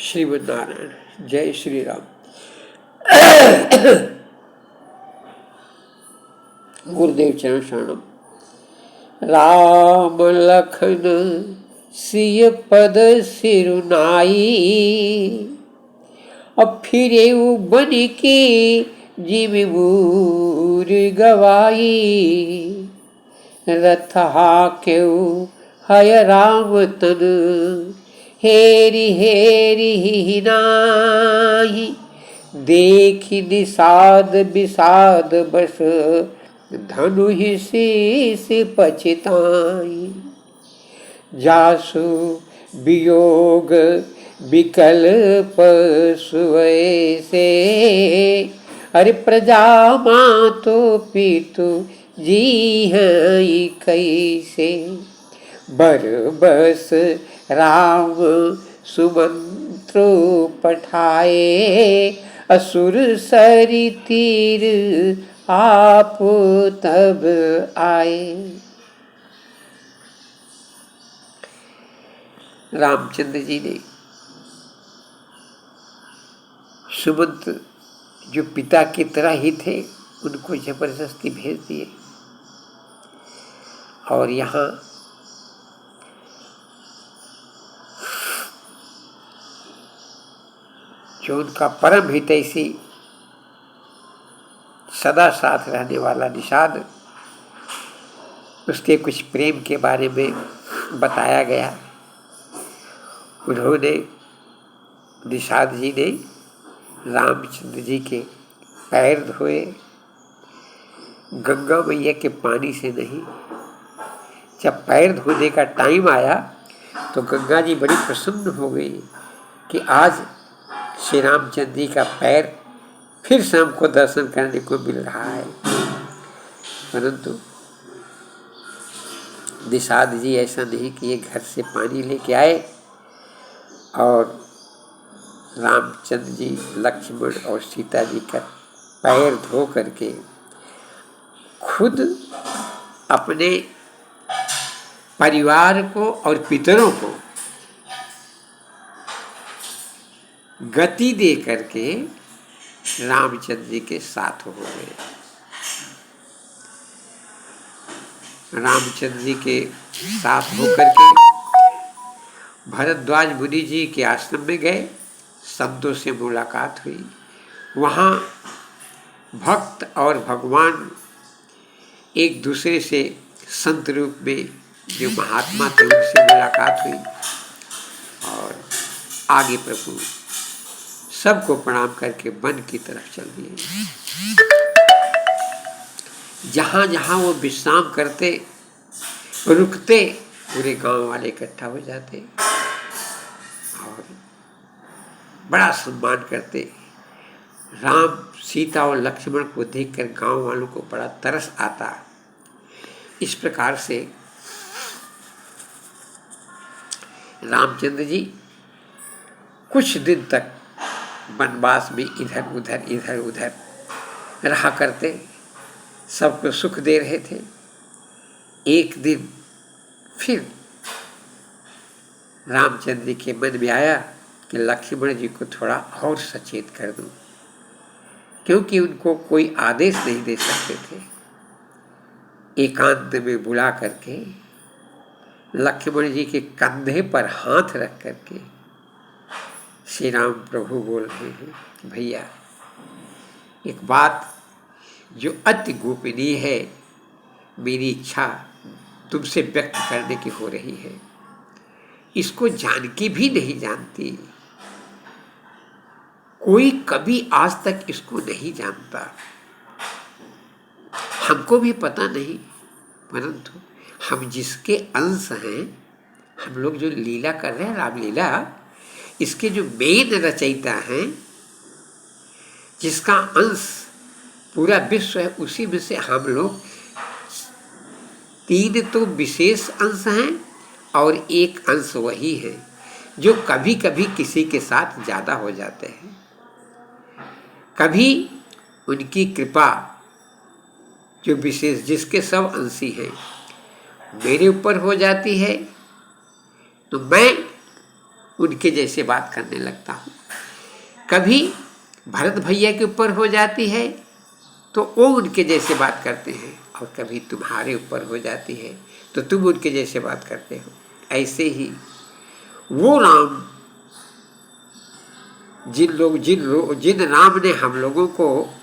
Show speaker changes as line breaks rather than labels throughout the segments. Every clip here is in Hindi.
श्रीमद् नारायण। जय श्री राम। गुरुदेव चरण शरणम। राम लखन सिय पद सिरुनाई, अब फिरे बन के जिम बूर गवाई। रथ हाक्यो हय राम तन, हेरि हेरि ही नाही। देखि निषाद विषाद बस, धनु ही शीस पछिताई। जासु वियोग विकल्प सुय से, अरे प्रजा मातो पितु जी हैं कैसे। बरबस राम सुमंत्र पठाए, असुर सरि तीर आप तब आए। रामचंद्र जी ने सुमंत्र जो पिता की तरह ही थे उनको जबरदस्ती भेज दिए, और यहाँ जो उनका परम हितैषी सदा साथ रहने वाला निषाद, उसके कुछ प्रेम के बारे में बताया गया। उन्होंने, निषाद जी ने रामचंद्र जी के पैर धोए, गंगा मैया के पानी से नहीं। जब पैर धोने का टाइम आया तो गंगा जी बड़ी प्रसन्न हो गई कि आज श्री रामचंद्र जी का पैर फिर से हमको दर्शन करने को मिल रहा है। परंतु निषाद जी ऐसा नहीं किए, घर से पानी लेके आए और रामचंद्र जी, लक्ष्मण और सीता जी का पैर धो करके खुद अपने परिवार को और पितरों को गति दे करके रामचंद्र जी के साथ हो गए। रामचंद्र जी के साथ होकर के भरद्वाज मुनि जी के आश्रम में गए, संतों से मुलाकात हुई। वहाँ भक्त और भगवान एक दूसरे से संत रूप में जो महात्मा थे उनसे मुलाकात हुई, और आगे प्रभु सबको प्रणाम करके वन की तरफ चल दिए। जहाँ जहाँ वो विश्राम करते रुकते, पूरे गांव वाले इकट्ठा हो जाते और बड़ा सम्मान करते। राम, सीता और लक्ष्मण को देखकर गांव वालों को बड़ा तरस आता। इस प्रकार से रामचंद्र जी कुछ दिन तक वनवास में इधर उधर रहा करते, सबको सुख दे रहे थे। एक दिन फिर रामचंद्र जी के मन में आया कि लक्ष्मण जी को थोड़ा और सचेत कर दूं, क्योंकि उनको कोई आदेश नहीं दे सकते थे। एकांत में बुला करके लक्ष्मण जी के कंधे पर हाथ रख करके श्री राम प्रभु बोल रहे हैं, भैया एक बात जो अति गोपनीय है, मेरी इच्छा तुमसे व्यक्त करने की हो रही है। इसको जानकी भी नहीं जानती, कोई कभी आज तक इसको नहीं जानता, हमको भी पता नहीं। परंतु हम जिसके अंश हैं, हम लोग जो लीला कर रहे हैं रामलीला, इसके जो मेन रचयिता हैं, जिसका अंश पूरा विश्व है, उसी में से हम लोग 3 तो विशेष अंश हैं और एक अंश वही है जो कभी कभी किसी के साथ ज़्यादा हो जाते हैं। कभी उनकी कृपा जो विशेष, जिसके सब अंशी हैं, मेरे ऊपर हो जाती है, तो मैं उनके जैसे बात करने लगता हूँ। कभी भरत भैया के ऊपर हो जाती है तो वो उनके जैसे बात करते हैं, और कभी तुम्हारे ऊपर हो जाती है तो तुम उनके जैसे बात करते हो। ऐसे ही वो राम जिन राम ने हम लोगों को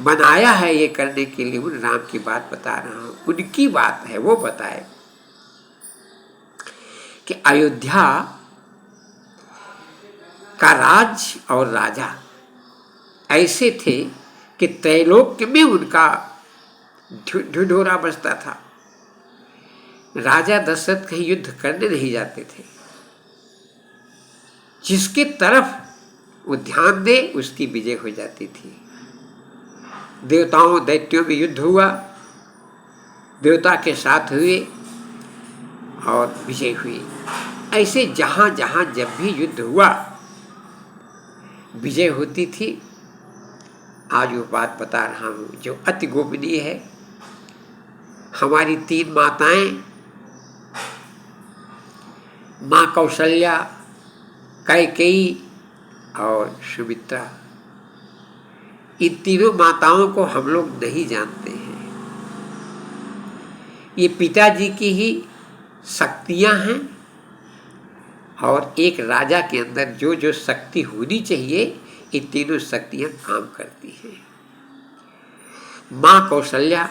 बनाया है ये करने के लिए, उन राम की बात बता रहा हूँ। उनकी बात है, वो बताए कि अयोध्या का राज और राजा ऐसे थे कि त्रैलोक्य में उनका ढिढोरा बजता था। राजा दशरथ कहीं युद्ध करने नहीं जाते थे, जिसके तरफ वो ध्यान दे उसकी विजय हो जाती थी। देवताओं दैत्यों में युद्ध हुआ, देवता के साथ हुए और विजय हुई। ऐसे जहां जहां जब भी युद्ध हुआ विजय होती थी। आज वो बात बता रहा हूं जो अति गोपनीय है। हमारी 3 माताएं, माँ कौशल्या, कैकेयी और सुमित्रा, इन तीनों माताओं को हम लोग नहीं जानते हैं। ये पिताजी की ही शक्तियां हैं, और एक राजा के अंदर जो जो शक्ति होनी चाहिए ये तीनों शक्तियां काम करती हैं। माँ कौशल्या,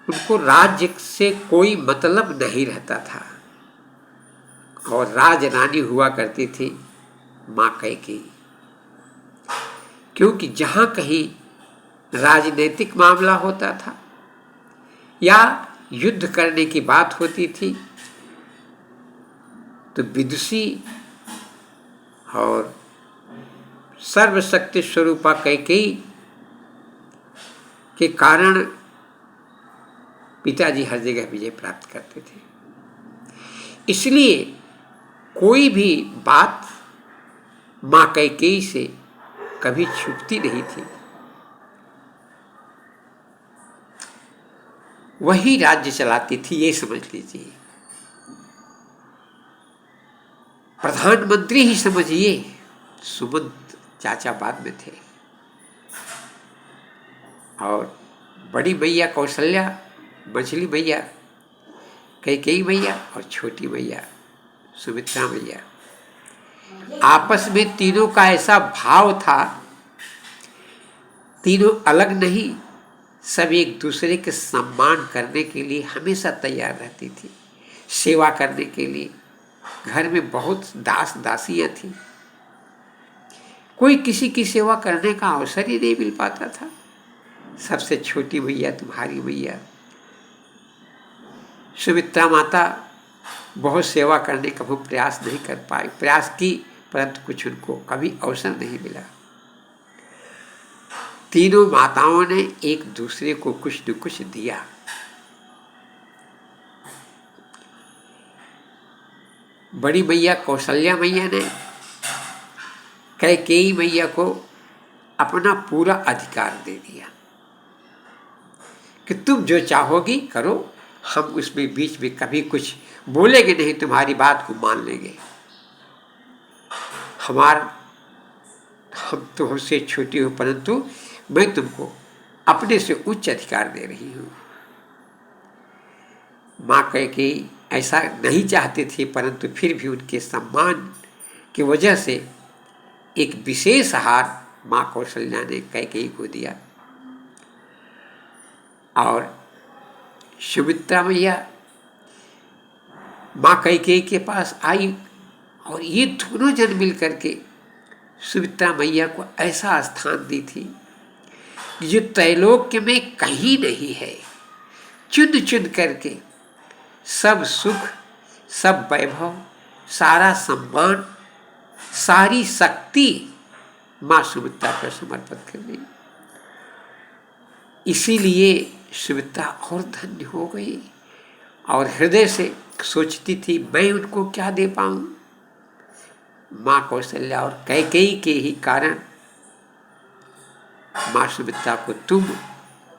उनको राज्य से कोई मतलब नहीं रहता था, और राजरानी हुआ करती थी माँ कैकेयी। क्योंकि जहां कहीं राजनीतिक मामला होता था या युद्ध करने की बात होती थी तो विदुषी और सर्वशक्ति स्वरूपा कैकेयी के कारण पिताजी हर जगह विजय प्राप्त करते थे। इसलिए कोई भी बात माँ कैकेयी से कभी छुपती नहीं थी। वही राज्य चलाती थी, ये समझ लीजिए। प्रधानमंत्री ही समझिए, सुमंत चाचा बाद में थे, और बड़ी मैया कौशल्या, मछली मैया कैकेयी मैया और छोटी मैया सुमित्रा मैया, आपस में तीनों का ऐसा भाव था, तीनों अलग नहीं, सब एक दूसरे के सम्मान करने के लिए हमेशा तैयार रहती थी, सेवा करने के लिए। घर में बहुत दास दासियां थी, कोई किसी की सेवा करने का अवसर ही नहीं मिल पाता था। सबसे छोटी मैया तुम्हारी मैया सुमित्रा माता बहुत सेवा करने का वो प्रयास नहीं कर पाई, प्रयास की परंतु कुछ उनको कभी अवसर नहीं मिला। तीनों माताओं ने एक दूसरे को कुछ न कुछ दिया। बड़ी मैया कौशल्या मैया ने कैकेयी मैया को अपना पूरा अधिकार दे दिया कि तुम जो चाहोगी करो, हम उसमें बीच में कभी कुछ बोलेंगे नहीं, तुम्हारी बात को मान लेंगे। हम तुमसे छोटी हो परंतु मैं तुमको अपने से उच्च अधिकार दे रही हूँ। माँ कैकेयी ऐसा नहीं चाहते थे, परंतु फिर भी उनके सम्मान की वजह से एक विशेष हार माँ कौशल्या ने कैकेयी को दिया। और सुमित्रा मैया माँ कैकेयी के पास आई, और ये दोनों जन मिल करके सुमित्रा मैया को ऐसा स्थान दी थी जो त्रैलोक्य में कहीं नहीं है। चुन चुन करके सब सुख, सब वैभव, सारा सम्मान, सारी शक्ति माँ सुमित्रा पर समर्पित कर दी। इसीलिए सुमित्रा और धन्य हो गई, और हृदय से सोचती थी मैं उनको क्या दे पाऊं। माँ कौशल्या और कैकेयी के ही कारण माँ सुमित्रा को तुम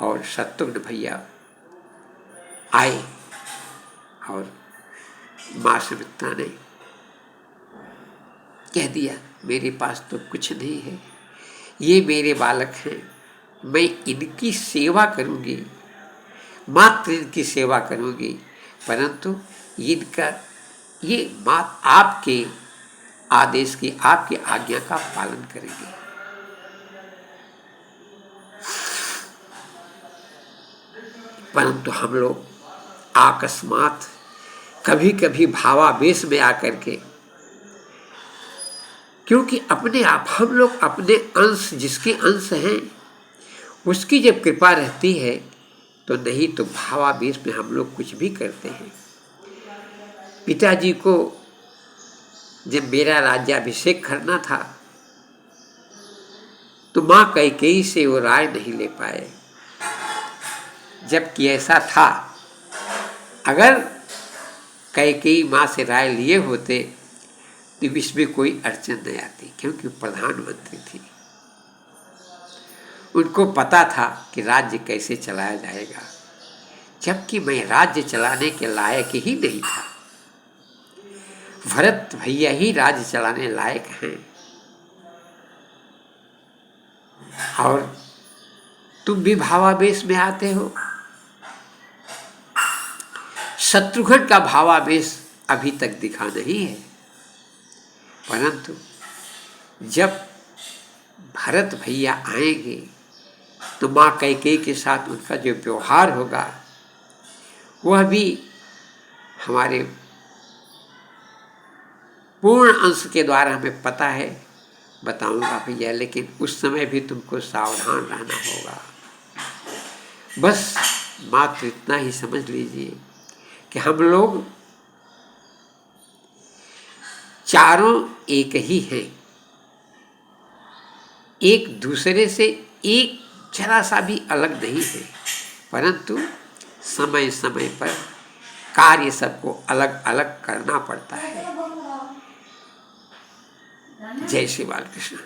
और शत्रुघ्न भैया आए और माँ सुमित्रा ने कह दिया, मेरे पास तो कुछ नहीं है, ये मेरे बालक हैं, मैं इनकी सेवा करूंगी, मात्र इनकी सेवा करूंगी, परंतु इनका ये मात आपके आदेश की, आपकी आज्ञा का पालन करेंगे। परंतु हम लोग अकस्मात कभी कभी भावावेश में आकर के, क्योंकि अपने आप हम लोग अपने अंश, जिसके अंश हैं उसकी जब कृपा रहती है तो नहीं तो भावावेश में हम लोग कुछ भी करते हैं। पिताजी को जब मेरा राज्याभिषेक करना था तो माँ कैकेयी से वो राय नहीं ले पाए, जबकि ऐसा था अगर कैकेयी माँ से राय लिए होते तो इसमें कोई अड़चन नहीं आती, क्योंकि प्रधानमंत्री थी, उनको पता था कि राज्य कैसे चलाया जाएगा, जबकि मैं राज्य चलाने के लायक ही नहीं था। भरत भैया ही राज्य चलाने लायक हैं, और तुम भी भावावेश में आते हो। शत्रुघ्न का भावावेश अभी तक दिखा नहीं है, परंतु जब भरत भैया आएंगे तो माँ कैकेयी के साथ उनका जो व्यवहार होगा वह भी हमारे पूर्ण अंश के द्वारा हमें पता है, बताऊंगा भैया, लेकिन उस समय भी तुमको सावधान रहना होगा। बस मात्र इतना ही समझ लीजिए कि हम लोग चारों एक ही हैं, एक दूसरे से एक जरा सा भी अलग नहीं है, परंतु समय समय पर कार्य सबको अलग अलग करना पड़ता है। जय श्री बाल कृष्ण।